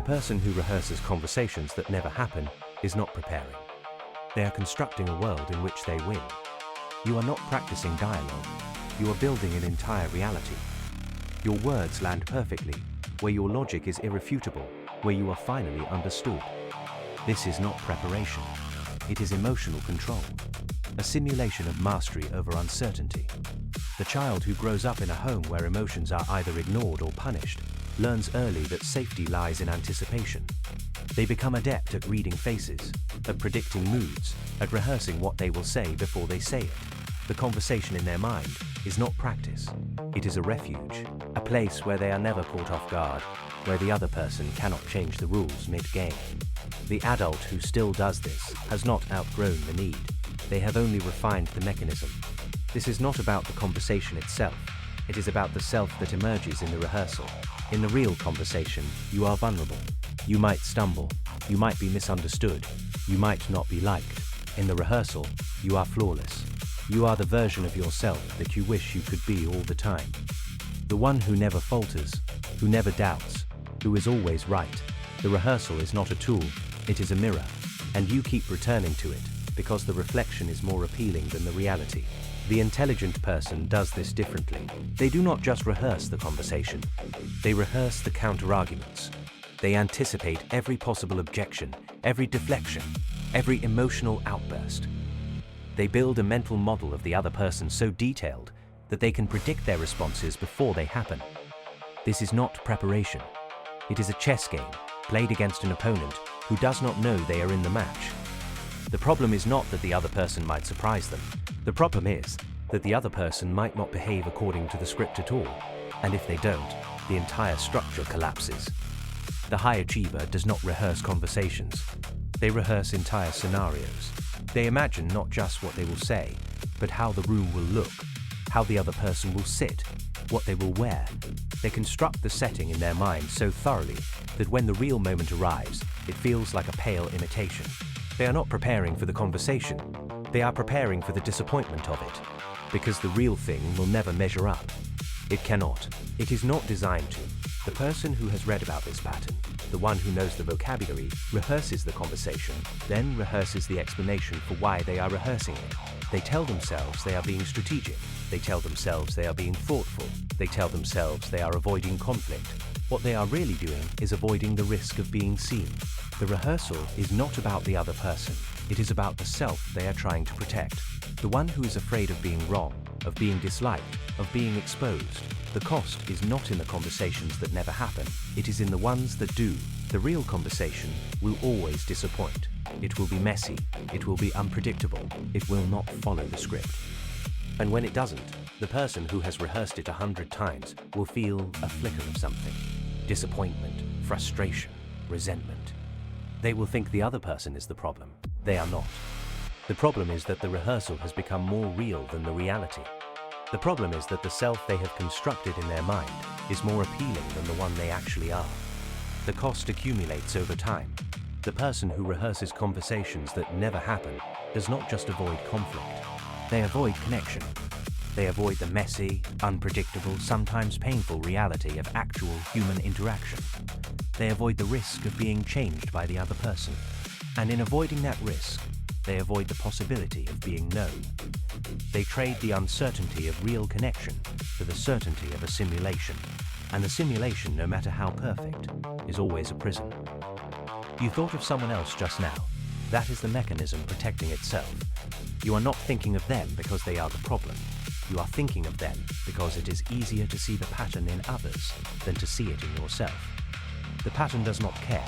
person who rehearses conversations that never happen is not preparing. They are constructing a world in which they win. You are not practicing dialogue. You are building an entire reality. Your words land perfectly, where your logic is irrefutable, where you are finally understood. This is not preparation. It is emotional control, a simulation of mastery over uncertainty. The child who grows up in a home where emotions are either ignored or punished learns early that safety lies in anticipation. They become adept at reading faces, at predicting moods, at rehearsing what they will say before they say it. The conversation in their mind is not practice. It is a refuge, a place where they are never caught off guard, where the other person cannot change the rules mid-game. The adult who still does this has not outgrown the need. They have only refined the mechanism. This is not about the conversation itself. It is about the self that emerges in the rehearsal. In the real conversation, you are vulnerable. You might stumble. You might be misunderstood. You might not be liked. In the rehearsal, you are flawless. You are the version of yourself that you wish you could be all the time. The one who never falters, who never doubts, who is always right. The rehearsal is not a tool, it is a mirror, and you keep returning to it because the reflection is more appealing than the reality. The intelligent person does this differently. They do not just rehearse the conversation, they rehearse the counter-arguments. They anticipate every possible objection, every deflection, every emotional outburst. They build a mental model of the other person so detailed that they can predict their responses before they happen. This is not preparation. It is a chess game played against an opponent who does not know they are in the match. The problem is not that the other person might surprise them. The problem is that the other person might not behave according to the script at all, and if they don't, the entire structure collapses. The high achiever does not rehearse conversations. They rehearse entire scenarios. They imagine not just what they will say, but how the room will look, how the other person will sit, what they will wear. They construct the setting in their mind so thoroughly that when the real moment arrives, it feels like a pale imitation. They are not preparing for the conversation. They are preparing for the disappointment of it, because the real thing will never measure up. It cannot. It is not designed to. The person who has read about this pattern, the one who knows the vocabulary, rehearses the conversation, then rehearses the explanation for why they are rehearsing it. They tell themselves they are being strategic. They tell themselves they are being thoughtful. They tell themselves they are avoiding conflict. What they are really doing is avoiding the risk of being seen. The rehearsal is not about the other person. It is about the self they are trying to protect. The one who is afraid of being wrong, of being disliked, of being exposed. The cost is not in the conversations that never happen. It is in the ones that do. The real conversation will always disappoint. It will be messy. It will be unpredictable. It will not follow the script. And when it doesn't, the person who has rehearsed it 100 times will feel a flicker of something. Disappointment, frustration, resentment. They will think the other person is the problem. They are not. The problem is that the rehearsal has become more real than the reality. The problem is that the self they have constructed in their mind is more appealing than the one they actually are. The cost accumulates over time. The person who rehearses conversations that never happen does not just avoid conflict. They avoid connection. They avoid the messy, unpredictable, sometimes painful reality of actual human interaction. They avoid the risk of being changed by the other person. And in avoiding that risk, they avoid the possibility of being known. They trade the uncertainty of real connection for the certainty of a simulation. And the simulation, no matter how perfect, is always a prison. You thought of someone else just now. That is the mechanism protecting itself. You are not thinking of them because they are the problem. You are thinking of them because it is easier to see the pattern in others than to see it in yourself. The pattern does not care.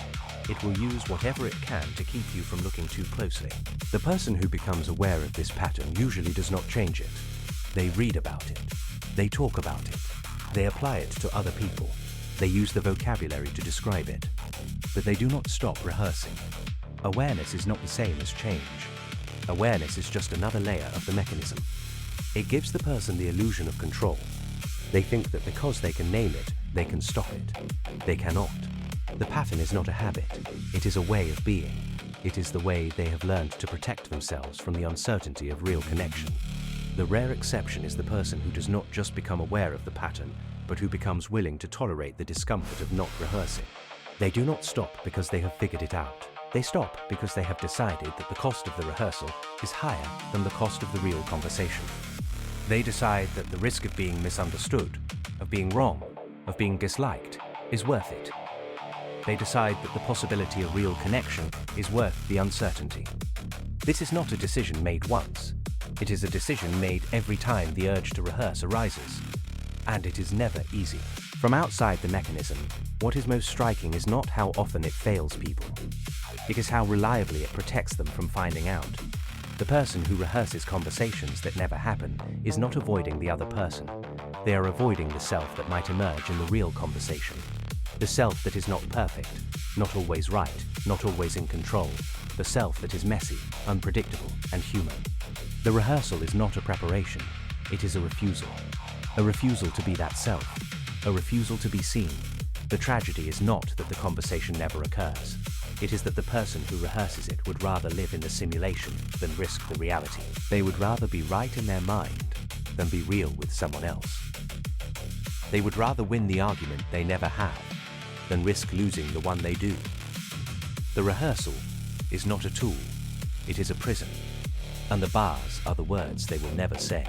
It will use whatever it can to keep you from looking too closely. The person who becomes aware of this pattern usually does not change it. They read about it. They talk about it. They apply it to other people. They use the vocabulary to describe it. But they do not stop rehearsing. Awareness is not the same as change. Awareness is just another layer of the mechanism. It gives the person the illusion of control. They think that because they can name it, they can stop it. They cannot. The pattern is not a habit. It is a way of being. It is the way they have learned to protect themselves from the uncertainty of real connection. The rare exception is the person who does not just become aware of the pattern, but who becomes willing to tolerate the discomfort of not rehearsing. They do not stop because they have figured it out. They stop because they have decided that the cost of the rehearsal is higher than the cost of the real conversation. They decide that the risk of being misunderstood, of being wrong, of being disliked, is worth it. They decide that the possibility of real connection is worth the uncertainty. This is not a decision made once. It is a decision made every time the urge to rehearse arises. And it is never easy. From outside the mechanism, what is most striking is not how often it fails people. It is how reliably it protects them from finding out. The person who rehearses conversations that never happen is not avoiding the other person. They are avoiding the self that might emerge in the real conversation. The self that is not perfect, not always right, not always in control. The self that is messy, unpredictable, and human. The rehearsal is not a preparation. It is a refusal. A refusal to be that self. A refusal to be seen. The tragedy is not that the conversation never occurs. It is that the person who rehearses it would rather live in the simulation than risk the reality. They would rather be right in their mind than be real with someone else. They would rather win the argument they never have than risk losing the one they do. The rehearsal is not a tool, it is a prison, and the bars are the words they will never say.